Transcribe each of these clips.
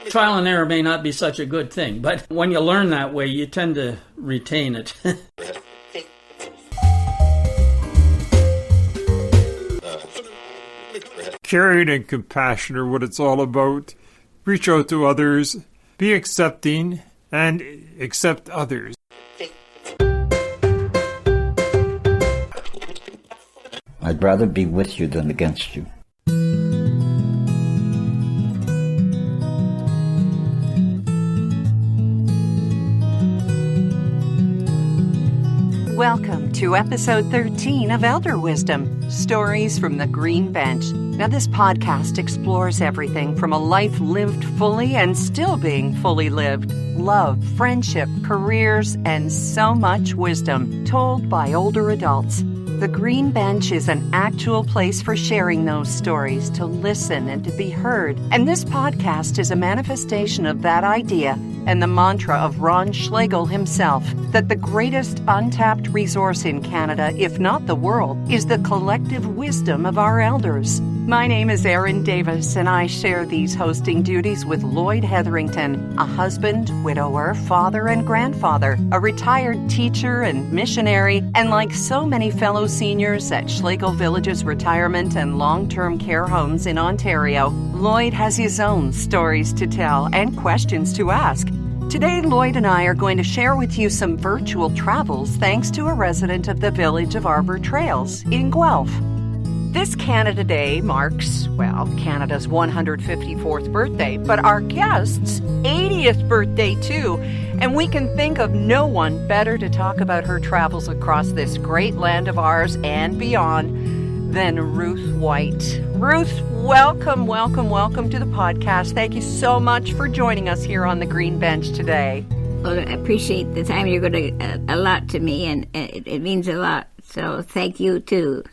Trial and error may not be such a good thing, but when you learn that way, you tend to retain it. Caring and compassion are what it's all about. Reach out to others, be accepting, and accept others. I'd rather be with you than against you. Welcome to episode 13 of Elder Wisdom, Stories from the Green Bench. Now, this podcast explores everything from a life lived fully and still being fully lived. Love, friendship, careers, and so much wisdom told by older adults. The Green Bench is an actual place for sharing those stories, to listen and to be heard. And this podcast is a manifestation of that idea and the mantra of Ron Schlegel himself, that the greatest untapped resource in Canada, if not the world, is the collective wisdom of our elders. My name is Erin Davis, and I share these hosting duties with Lloyd Hetherington, a husband, widower, father, and grandfather, a retired teacher and missionary, and like so many fellow seniors at Schlegel Village's retirement and long-term care homes in Ontario, Lloyd has his own stories to tell and questions to ask. Today, Lloyd and I are going to share with you some virtual travels thanks to a resident of the village of Arbor Trails in Guelph. This Canada Day marks, Canada's 154th birthday, but our guest's 80th birthday too, and we can think of no one better to talk about her travels across this great land of ours and beyond than Ruth White. Ruth, welcome to the podcast. Thank you so much for joining us here on the Green Bench today. Well, I appreciate the time you're going to allot to me, and it means a lot, so thank you too.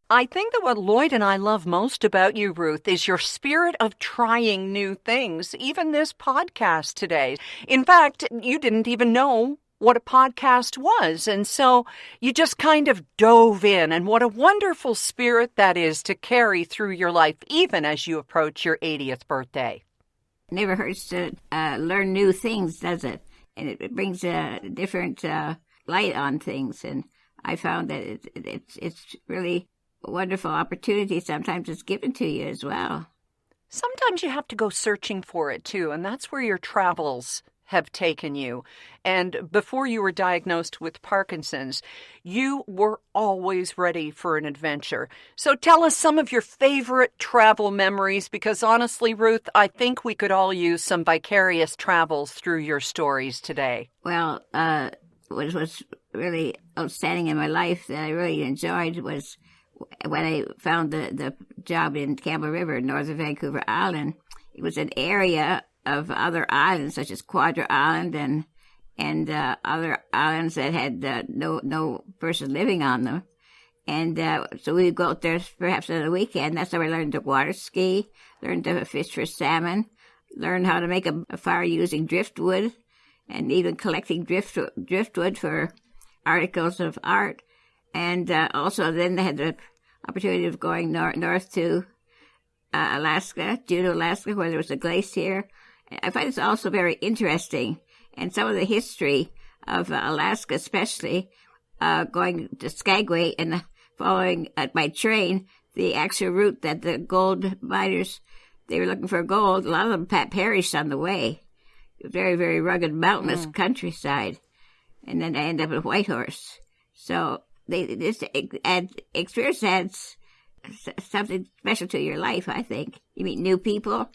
I think that what Lloyd and I love most about you, Ruth, is your spirit of trying new things, even this podcast today. In fact, you didn't even know what a podcast was, and so you just kind of dove in, and what a wonderful spirit that is to carry through your life, even as you approach your 80th birthday. It never hurts to learn new things, does it? And it brings a different light on things, and I found that it's really a wonderful opportunity. Sometimes it's given to you as well. Sometimes you have to go searching for it too, and that's where your travels have taken you. And before you were diagnosed with Parkinson's, you were always ready for an adventure. So tell us some of your favorite travel memories, because honestly, Ruth, I think we could all use some vicarious travels through your stories today. Well, what was really outstanding in my life that I really enjoyed was when I found the job in Campbell River, north of Vancouver Island. It was an area of other islands, such as Quadruplets Island and other islands that had no person living on them. And so we would go out there perhaps on a weekend. That's how I learned to waterski, learned to fish for salmon, learned how to make a fire using driftwood, and even collecting driftwood for articles of art. And also then they had the opportunity of going north to Alaska, Juneau, Alaska, where there was a glacier. I find it's also very interesting, and some of the history of Alaska, especially going to Skagway and following by train the actual route that the gold miners, they were looking for gold. A lot of them perished on the way. Very, very rugged, mountainous countryside. And then I ended up at Whitehorse. So this experience adds something special to your life, I think. You meet new people,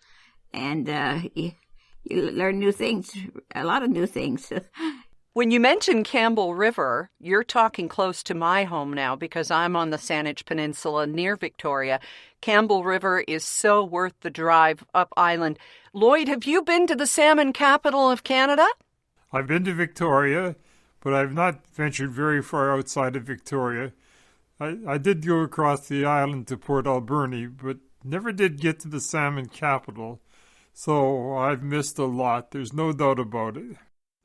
and you learn new things, a lot of new things. When you mention Campbell River, you're talking close to my home now because I'm on the Saanich Peninsula near Victoria. Campbell River is so worth the drive up island. Lloyd, have you been to the salmon capital of Canada? I've been to Victoria, but I've not ventured very far outside of Victoria. I did go across the island to Port Alberni, but never did get to the salmon capital. So I've missed a lot. There's no doubt about it.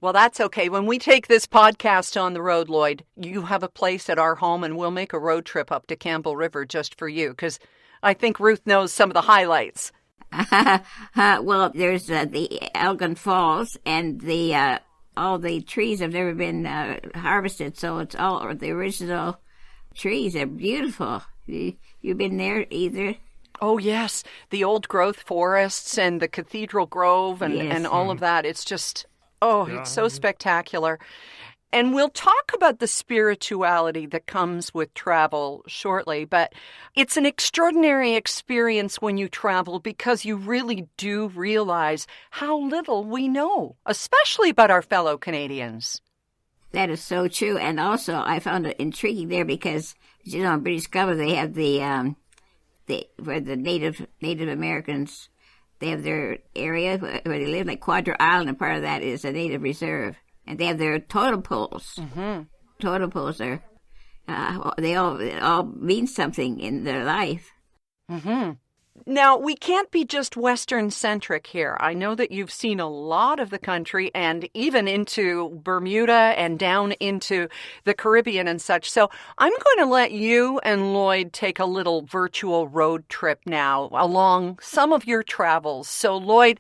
Well, that's okay. When we take this podcast on the road, Lloyd, you have a place at our home, and we'll make a road trip up to Campbell River just for you, because I think Ruth knows some of the highlights. Well, there's the Elgin Falls, and the all the trees have never been harvested, so it's all the original trees. They're beautiful. You've been there either? Oh, yes. The old growth forests and the Cathedral Grove and all of that. It's just, it's so spectacular. And we'll talk about the spirituality that comes with travel shortly, but it's an extraordinary experience when you travel because you really do realize how little we know, especially about our fellow Canadians. That is so true. And also, I found it intriguing there because, in British Columbia, they have where the Native Americans, they have their area where they live, like Quadruplets Island, and part of that is a native reserve. And they have their totem poles. Mm-hmm. Totem poles are, they all mean something in their life. Mm-hmm. Now, we can't be just Western-centric here. I know that you've seen a lot of the country and even into Bermuda and down into the Caribbean and such. So I'm going to let you and Lloyd take a little virtual road trip now along some of your travels. So, Lloyd,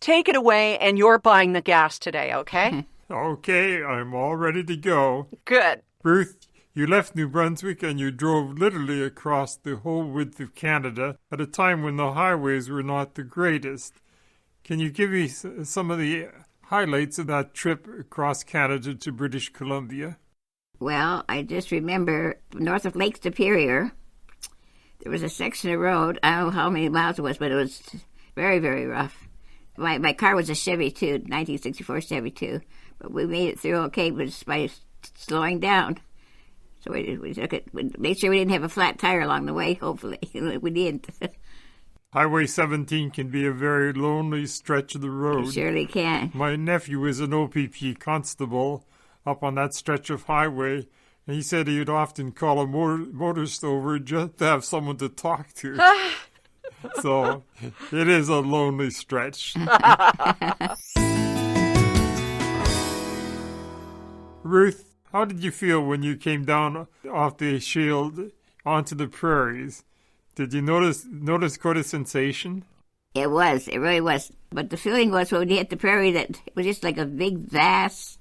take it away, and you're buying the gas today, okay? Okay, I'm all ready to go. Good. Ruth, you left New Brunswick and you drove literally across the whole width of Canada at a time when the highways were not the greatest. Can you give me some of the highlights of that trip across Canada to British Columbia? Well, I just remember north of Lake Superior, there was a section of road. I don't know how many miles it was, but it was very, very rough. My car was a Chevy II, 1964 Chevy II. But we made it through okay just by slowing down. So we took it. We made sure we didn't have a flat tire along the way, hopefully. We didn't. Highway 17 can be a very lonely stretch of the road. It surely can. My nephew is an OPP constable up on that stretch of highway, and he said he would often call a motor stover just to have someone to talk to. So it is a lonely stretch. Ruth, how did you feel when you came down off the shield onto the prairies? Did you notice quite a sensation? It was. It really was. But the feeling was when we hit the prairie that it was just like a big, vast,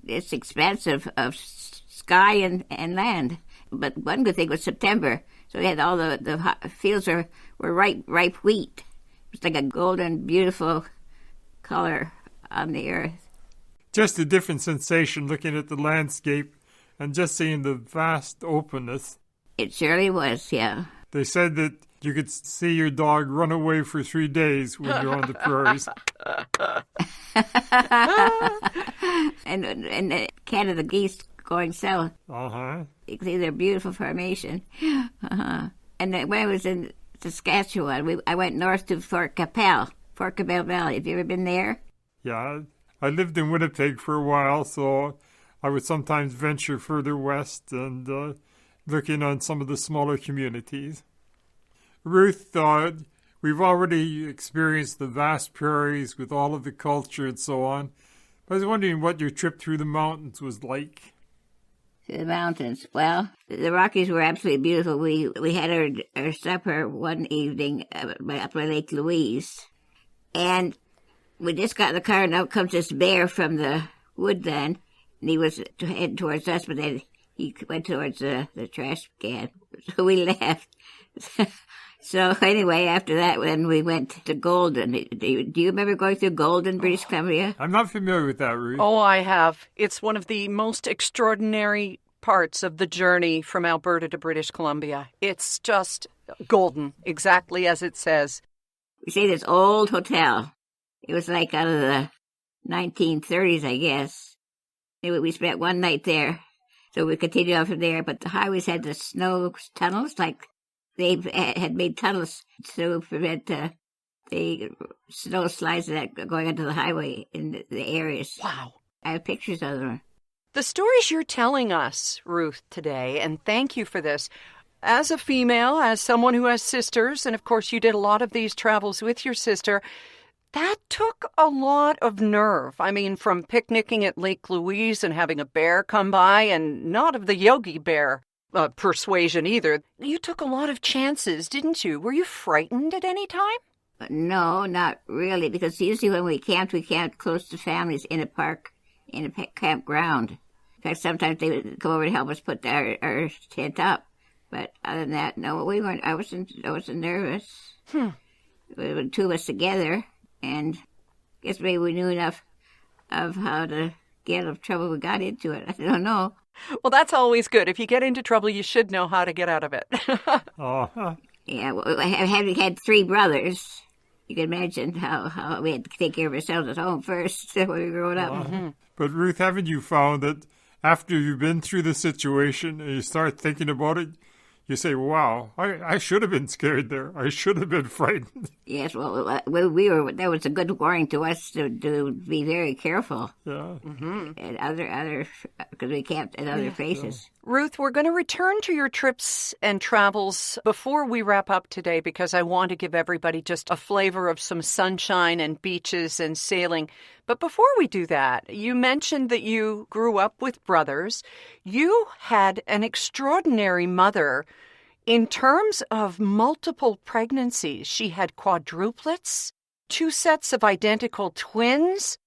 it's expansive of sky and land. But one good thing was September. So we had all the fields were ripe wheat. It was like a golden, beautiful color on the earth. Just a different sensation looking at the landscape and just seeing the vast openness. It surely was, yeah. They said that you could see your dog run away for 3 days when you're on the prairies. and Canada geese going south. Uh-huh. You can see their beautiful formation. Uh-huh. And when I was in Saskatchewan, I went north to Qu'Appelle Valley. Have you ever been there? Yeah. I lived in Winnipeg for a while, so I would sometimes venture further west and looking on some of the smaller communities. Ruth, we've already experienced the vast prairies with all of the culture and so on. I was wondering what your trip through the mountains was like. To the mountains. Well, the Rockies were absolutely beautiful. We had our supper one evening up by Lake Louise, and we just got in the car, and out comes this bear from the woodland, and he was heading towards us, but then he went towards the trash can, so we left. So anyway, after that, when we went to Golden, do you remember going through Golden, British Columbia? I'm not familiar with that, Ruth. Oh, I have. It's one of the most extraordinary parts of the journey from Alberta to British Columbia. It's just golden, exactly as it says. We stayed at this old hotel. It was like out of the 1930s, I guess. Anyway, we spent one night there, so we continued on from there. But the highways had the snow tunnels, like they had made tunnels to prevent the snow slides that going onto the highway in the areas. Wow. I have pictures of them. The stories you're telling us, Ruth, today, and thank you for this, as a female, as someone who has sisters, and of course you did a lot of these travels with your sister, that took a lot of nerve. I mean, from picnicking at Lake Louise and having a bear come by, and not of the Yogi Bear persuasion either. You took a lot of chances, didn't you? Were you frightened at any time? No, not really, because usually when we camped close to families in a park, in a campground. In fact, sometimes they would come over to help us put our tent up. But other than that, no, we weren't. I wasn't nervous. We were two of us together, and I guess maybe we knew enough of how to get out of trouble. We got into it. I don't know. Well, that's always good. If you get into trouble, you should know how to get out of it. Yeah, well, having had three brothers, you can imagine how we had to take care of ourselves at home first when we were growing up. But Ruth, haven't you found that after you've been through the situation and you start thinking about it, you say, wow, I should have been scared there. I should have been frightened. Yes, well, we were. That was a good warning to us to be very careful. Yeah. At other, because we camped at other places. Ruth, we're going to return to your trips and travels before we wrap up today because I want to give everybody just a flavor of some sunshine and beaches and sailing. But before we do that, you mentioned that you grew up with brothers. You had an extraordinary mother in terms of multiple pregnancies. She had quadruplets, 2 sets of identical twins.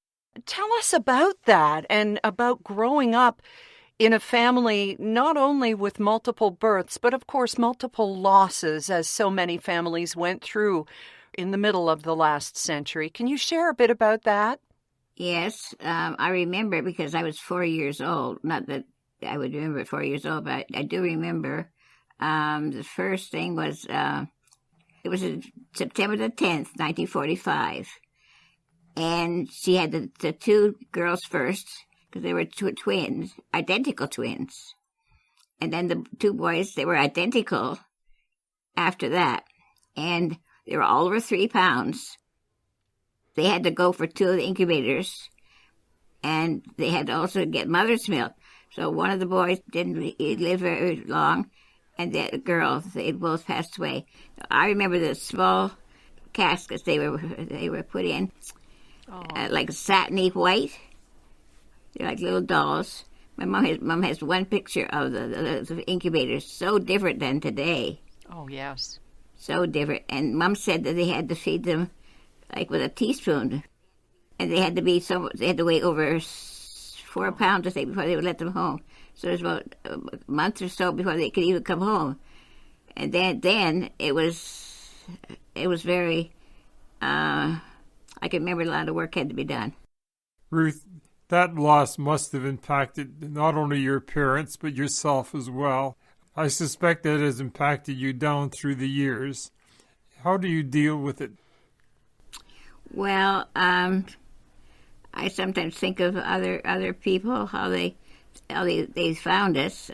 Tell us about that and about growing up in a family not only with multiple births, but of course multiple losses, as so many families went through in the middle of the last century. Can you share a bit about that? Yes, I remember because I was 4 years old. Not that I would remember at 4 years old, but I do remember. The first thing was, it was September the 10th, 1945. And she had the two girls first, because they were twins, identical twins. And then the two boys, they were identical after that. And they were all over 3 pounds. They had to go for 2 of the incubators. And they had to also get mother's milk. So one of the boys didn't live very long. And the girls, they both passed away. I remember the small caskets they were put in, like satiny white. They're like little dolls. My mom has one picture of the incubators, so different than today. Oh, yes. So different. And Mom said that they had to feed them like with a teaspoon. And they had to weigh over 4 pounds, I think, before they would let them home. So it was about a month or so before they could even come home. And then it was very, I can remember a lot of work had to be done. Ruth, that loss must have impacted not only your parents, but yourself as well. I suspect that has impacted you down through the years. How do you deal with it? Well, I sometimes think of other people, how they found us.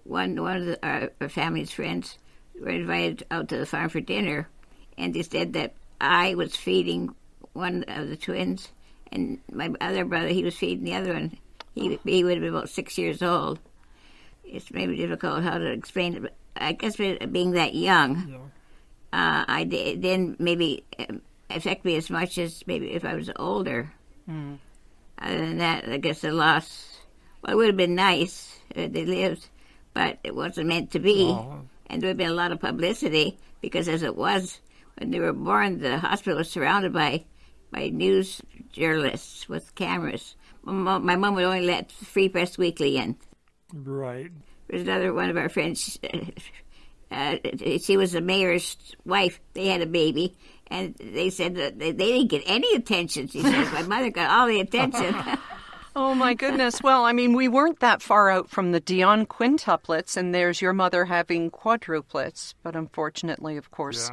One of our family's friends were invited out to the farm for dinner, and they said that I was feeding one of the twins, and my other brother, he was feeding the other one. He would have been about 6 years old. It's maybe difficult how to explain it, but I guess being that young, I didn't maybe affect me as much as maybe if I was older. Other than that, I guess the loss, well, it would have been nice if they lived, but it wasn't meant to be. And there would have been a lot of publicity because as it was, when they were born, the hospital was surrounded by news journalists with cameras. My mom would only let Free Press Weekly in. Right. There's another one of our friends. She was the mayor's wife. They had a baby, and they said that they didn't get any attention. She said, my mother got all the attention. Oh, my goodness. Well, I mean, we weren't that far out from the Dion quintuplets, and there's your mother having quadruplets. But unfortunately, of course,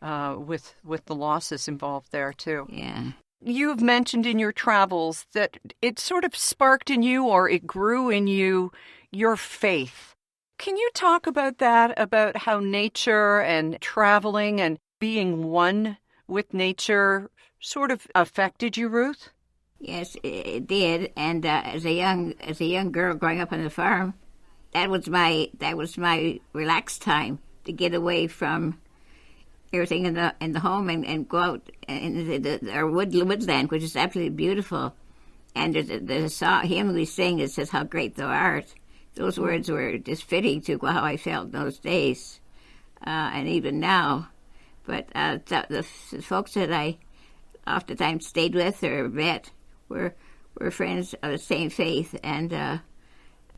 with the losses involved there, too. Yeah. You've mentioned in your travels that it sort of sparked in you, or it grew in you, your faith. Can you talk about that, about how nature and traveling and being one with nature sort of affected you, Ruth? Yes, it did. And as a young girl growing up on the farm, that was my relaxed time to get away from everything in the home and go out in our woodland, which is absolutely beautiful. And there's a hymn we sing that says, "How great thou art." Those words were just fitting to how I felt in those days, and even now. But the folks that I oftentimes stayed with or met were friends of the same faith, and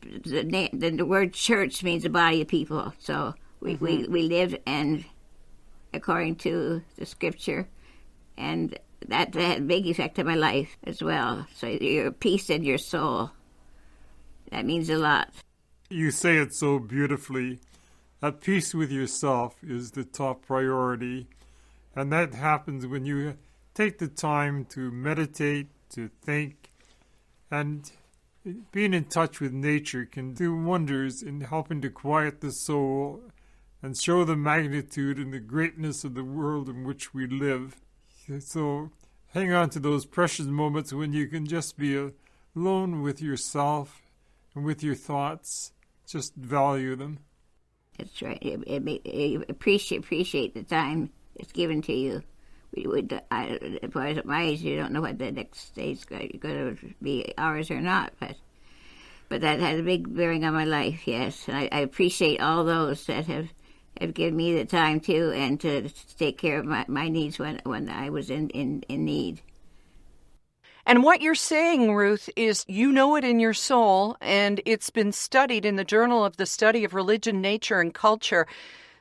the word church means a body of people. So we lived and according to the scripture, and that had a big effect on my life as well. So your peace in your soul, that means a lot. You say it so beautifully. That peace with yourself is the top priority, and that happens when you take the time to meditate, to think, and being in touch with nature can do wonders in helping to quiet the soul and show the magnitude and the greatness of the world in which we live. So hang on to those precious moments when you can just be alone with yourself and with your thoughts. Just value them. That's right. Appreciate the time it's given to you. As far as at my age, you don't know what the next day is going to be, ours or not. But that had a big bearing on my life, yes. And I appreciate all those that have given me the time too, and to take care of my needs when I was in need. And what you're saying, Ruth, is you know it in your soul, and it's been studied in the Journal of the Study of Religion, Nature, and Culture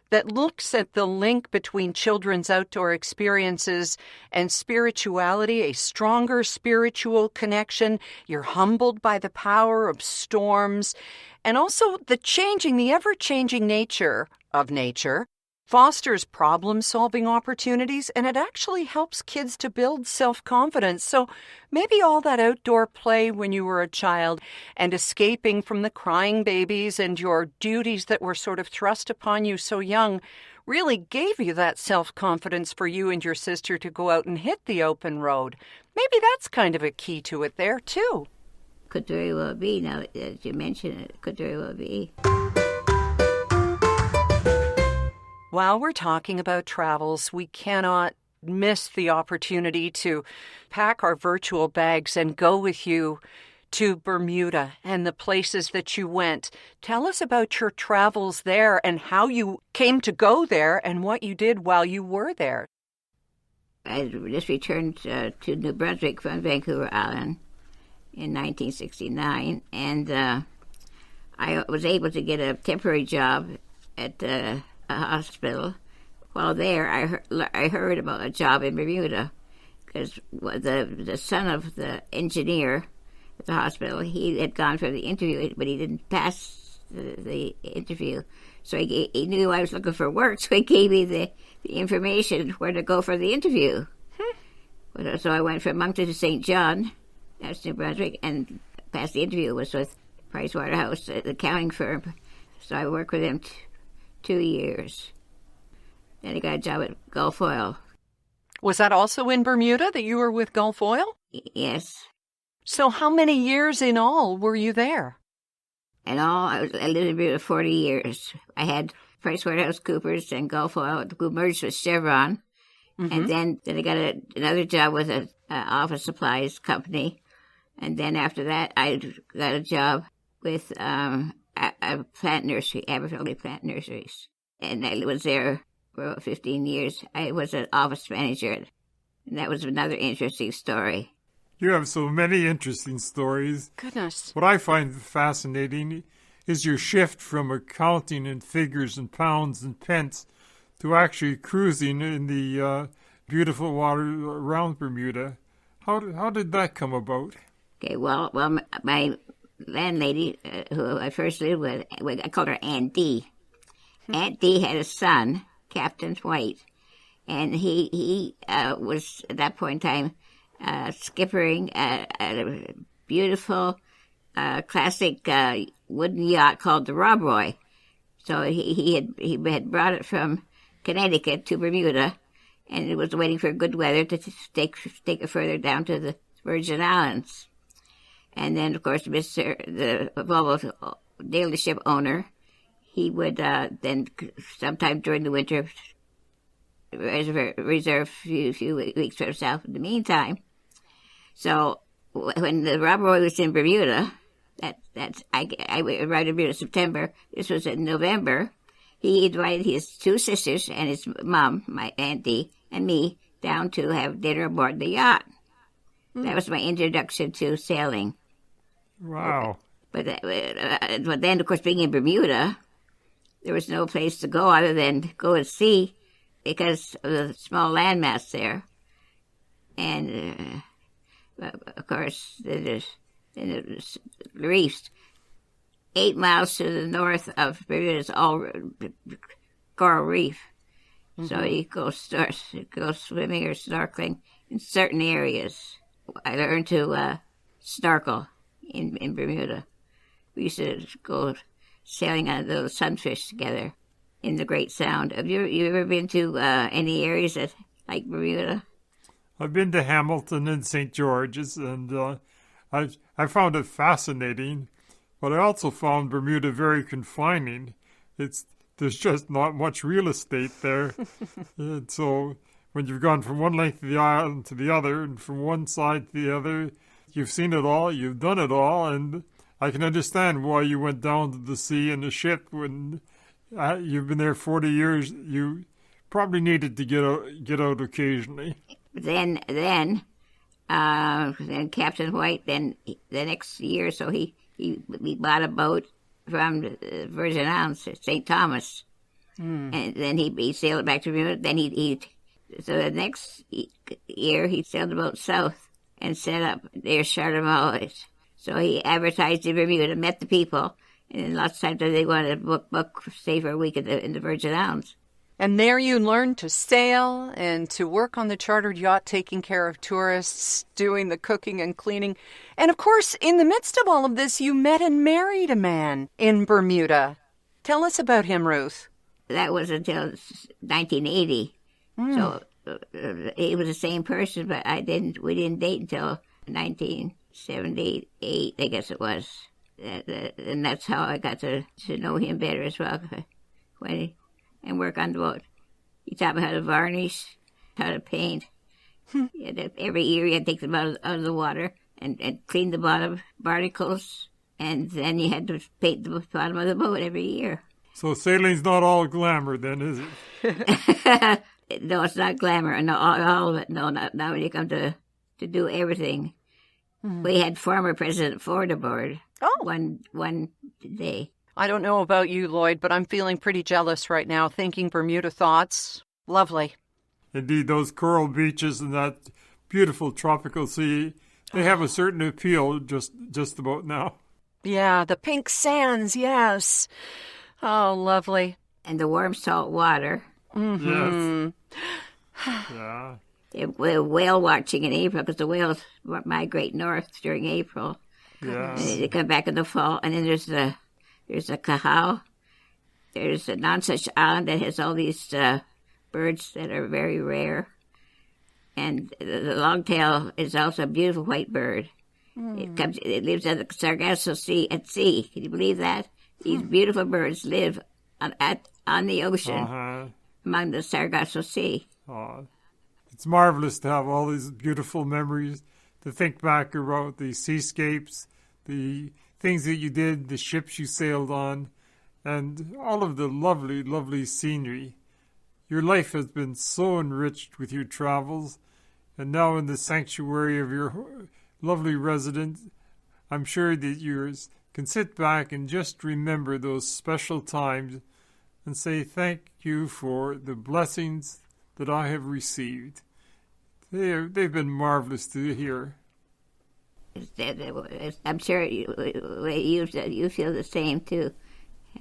that looks at the link between children's outdoor experiences and spirituality, a stronger spiritual connection. You're humbled by the power of storms, and also the ever-changing nature of nature fosters problem-solving opportunities, and it actually helps kids to build self-confidence. So maybe all that outdoor play when you were a child and escaping from the crying babies and your duties that were sort of thrust upon you so young really gave you that self-confidence for you and your sister to go out and hit the open road. Maybe that's kind of a key to it there, too. Could very well be. Now that you mention it, could very well be. While we're talking about travels, we cannot miss the opportunity to pack our virtual bags and go with you to Bermuda and the places that you went. Tell us about your travels there and how you came to go there and what you did while you were there. I just returned to New Brunswick from Vancouver Island in 1969, and I was able to get a temporary job at a hospital. While there, I heard about a job in Bermuda because the son of the engineer at the hospital, he had gone for the interview, but he didn't pass the interview. So he knew I was looking for work, so he gave me the information where to go for the interview. So I went from Moncton to St. John, that's New Brunswick, and passed the interview. It was with Pricewaterhouse, the accounting firm. So I worked with them 2 years. Then I got a job at Gulf Oil. Was that also in Bermuda that you were with Gulf Oil? Yes. So how many years in all were you there? In all, I lived in Bermuda 40 years. I had PricewaterhouseCoopers and Gulf Oil, who merged with Chevron. Mm-hmm. And then I got another job with an office supplies company. And then after that, I got a job with a plant nursery, Aberfeldy Plant Nurseries. And I was there for about 15 years. I was an office manager, and that was another interesting story. You have so many interesting stories. Goodness. What I find fascinating is your shift from accounting in figures and pounds and pence to actually cruising in the beautiful water around Bermuda. How did that come about? Okay, well, my landlady, who I first lived with, I called her Aunt D. Aunt D had a son, Captain White, and he was, at that point in time, skippering at a beautiful, classic wooden yacht called the Rob Roy. So he had brought it from Connecticut to Bermuda, and it was waiting for good weather to take it further down to the Virgin Islands. And then, of course, the Volvo dealership owner, he would then, sometime during the winter, reserve a few weeks for himself in the meantime. So when the Rob Roy was in Bermuda, I arrived in Bermuda in September. This was in November. he invited his two sisters and his mom, my auntie, and me down to have dinner aboard the yacht. That was my introduction to sailing. Wow. But then, of course, being in Bermuda, there was no place to go other than go to sea because of the small landmass there. And, of course, there's reefs. 8 miles to the north of Bermuda is all coral reef. So you go swimming or snorkeling in certain areas. I learned to snorkel in Bermuda. We used to go sailing on little sunfish together in the Great Sound. Have you ever been to any areas like Bermuda? I've been to Hamilton and St. George's, and I found it fascinating, but I also found Bermuda very confining. There's just not much real estate there. And so when you've gone from one length of the island to the other, and from one side to the other, you've seen it all, you've done it all, and I can understand why you went down to the sea in a ship when you've been there 40 years. You probably needed to get out occasionally. Then Captain White, then the next year or so, he bought a boat from the Virgin Islands, St. Thomas, and then he sailed back to Bermuda. Then so the next year he sailed the boat south and set up near Charlemont. So he advertised in Bermuda, met the people, and lots of times they wanted to book stay for a week in the Virgin Islands. And there you learned to sail and to work on the chartered yacht, taking care of tourists, doing the cooking and cleaning. And of course, in the midst of all of this, you met and married a man in Bermuda. Tell us about him, Ruth. That was until 1980. So he was the same person, but we didn't date until 1978, I guess it was. And that's how I got to know him better as well. And work on the boat. He taught me how to varnish, how to paint. Every year you had to take them out of the water and clean the bottom barnacles, and then you had to paint the bottom of the boat every year. So sailing's not all glamour then, is it? No, it's not glamour. No, all of it. No, not when you come to do everything. We had former President Ford aboard one day. I don't know about you, Lloyd, but I'm feeling pretty jealous right now, thinking Bermuda thoughts. Lovely. Indeed, those coral beaches and that beautiful tropical sea, they have a certain appeal just about now. Yeah, the pink sands, yes. Oh, lovely. And the warm salt water. Yes. Yeah. We're whale watching in April because the whales migrate north during April. Yeah. They come back in the fall, and then there's a Qu'Appelle. There's a non-such island that has all these birds that are very rare. And the longtail is also a beautiful white bird. It lives in the Sargasso Sea at sea. Can you believe that? These beautiful birds live on the ocean among the Sargasso Sea. It's marvelous to have all these beautiful memories, to think back about the seascapes, the things that you did, the ships you sailed on, and all of the lovely, lovely scenery. Your life has been so enriched with your travels, and now in the sanctuary of your lovely residence, I'm sure that you can sit back and just remember those special times and say thank you for the blessings that I have received. They've been marvelous to hear. I'm sure you feel the same too,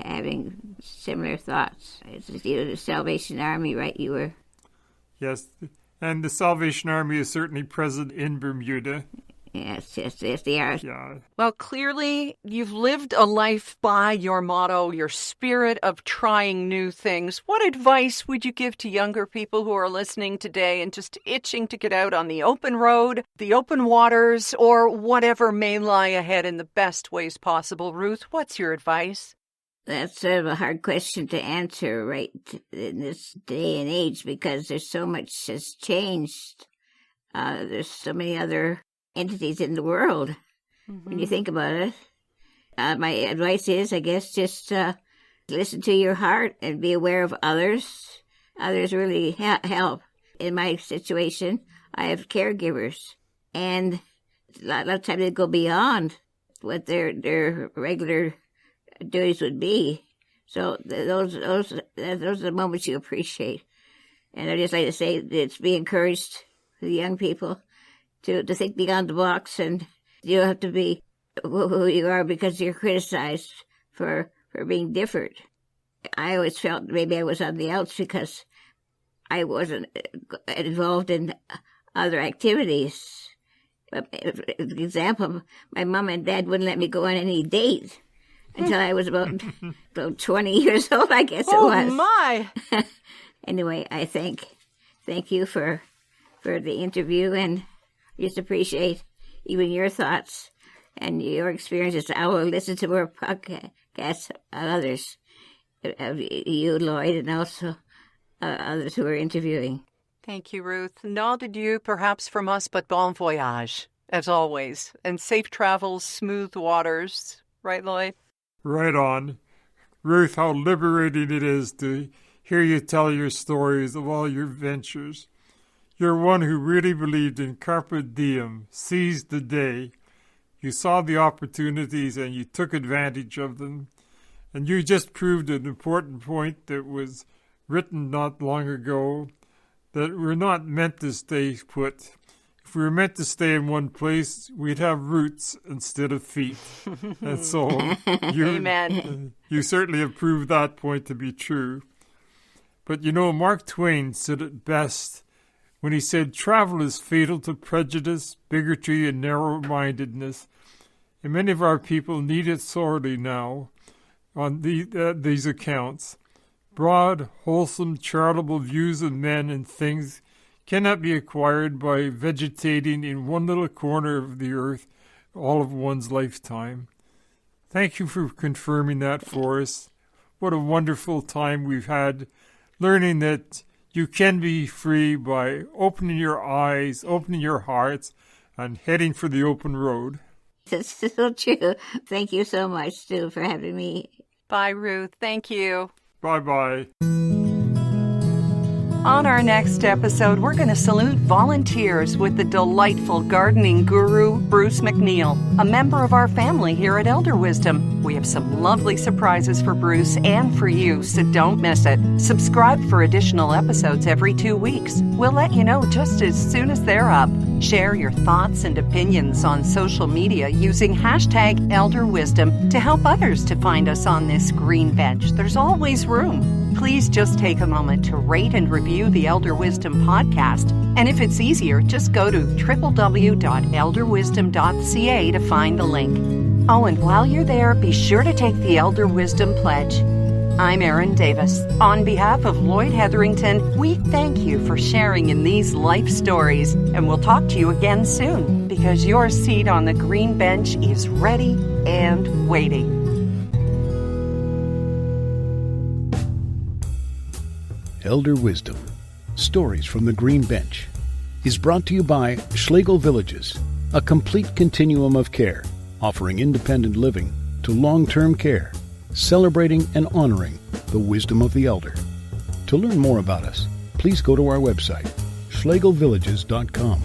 having similar thoughts. It's the Salvation Army, right? You were. Yes, and the Salvation Army is certainly present in Bermuda. Yes, they are. Yeah. Well, clearly you've lived a life by your motto, your spirit of trying new things. What advice would you give to younger people who are listening today and just itching to get out on the open road, the open waters, or whatever may lie ahead in the best ways possible? Ruth, what's your advice? That's sort of a hard question to answer right in this day and age because there's so much has changed. There's so many other entities in the world when you think about it. My advice is, I guess, just listen to your heart and be aware of others. Others really help. In my situation, I have caregivers, and a lot of times they go beyond what their regular duties would be. So those are the moments you appreciate. And I just like to say it's be encouraged for the young people to think beyond the box, and you don't have to be who you are because you're criticized for being different. I always felt maybe I was on the outs because I wasn't involved in other activities. But, for example, my mom and dad wouldn't let me go on any date until I was about 20 years old, I guess it was. Oh, my! Anyway, I thank you for the interview, and just appreciate even your thoughts and your experiences. I will listen to more podcasts of others, of you, Lloyd, and also others who are interviewing. Thank you, Ruth. Nod adieu, perhaps from us, but bon voyage, as always. And safe travels, smooth waters. Right, Lloyd? Right on. Ruth, how liberating it is to hear you tell your stories of all your ventures. You're one who really believed in carpe diem, seize the day. You saw the opportunities and you took advantage of them. And you just proved an important point that was written not long ago, that we're not meant to stay put. If we were meant to stay in one place, we'd have roots instead of feet. And so Amen. You certainly have proved that point to be true. But you know, Mark Twain said it best when he said, travel is fatal to prejudice, bigotry, and narrow-mindedness. And many of our people need it sorely now on these accounts. Broad, wholesome, charitable views of men and things cannot be acquired by vegetating in one little corner of the earth all of one's lifetime. Thank you for confirming that for us. What a wonderful time we've had learning that you can be free by opening your eyes, opening your hearts, and heading for the open road. That's so true. Thank you so much, Stu, for having me. Bye, Ruth. Thank you. Bye-bye. On our next episode, we're going to salute volunteers with the delightful gardening guru, Bruce McNeil, a member of our family here at Elder Wisdom. We have some lovely surprises for Bruce and for you, so don't miss it. Subscribe for additional episodes every 2 weeks. We'll let you know just as soon as they're up. Share your thoughts and opinions on social media using hashtag #ElderWisdom to help others to find us on this green bench. There's always room. Please just take a moment to rate and review the Elder Wisdom podcast. And if it's easier, just go to www.elderwisdom.ca to find the link. Oh, and while you're there, be sure to take the Elder Wisdom Pledge. I'm Erin Davis. On behalf of Lloyd Hetherington, we thank you for sharing in these life stories. And we'll talk to you again soon, because your seat on the green bench is ready and waiting. Elder Wisdom, Stories from the Green Bench, is brought to you by Schlegel Villages, a complete continuum of care, offering independent living to long-term care, celebrating and honoring the wisdom of the elder. To learn more about us, please go to our website, schlegelvillages.com.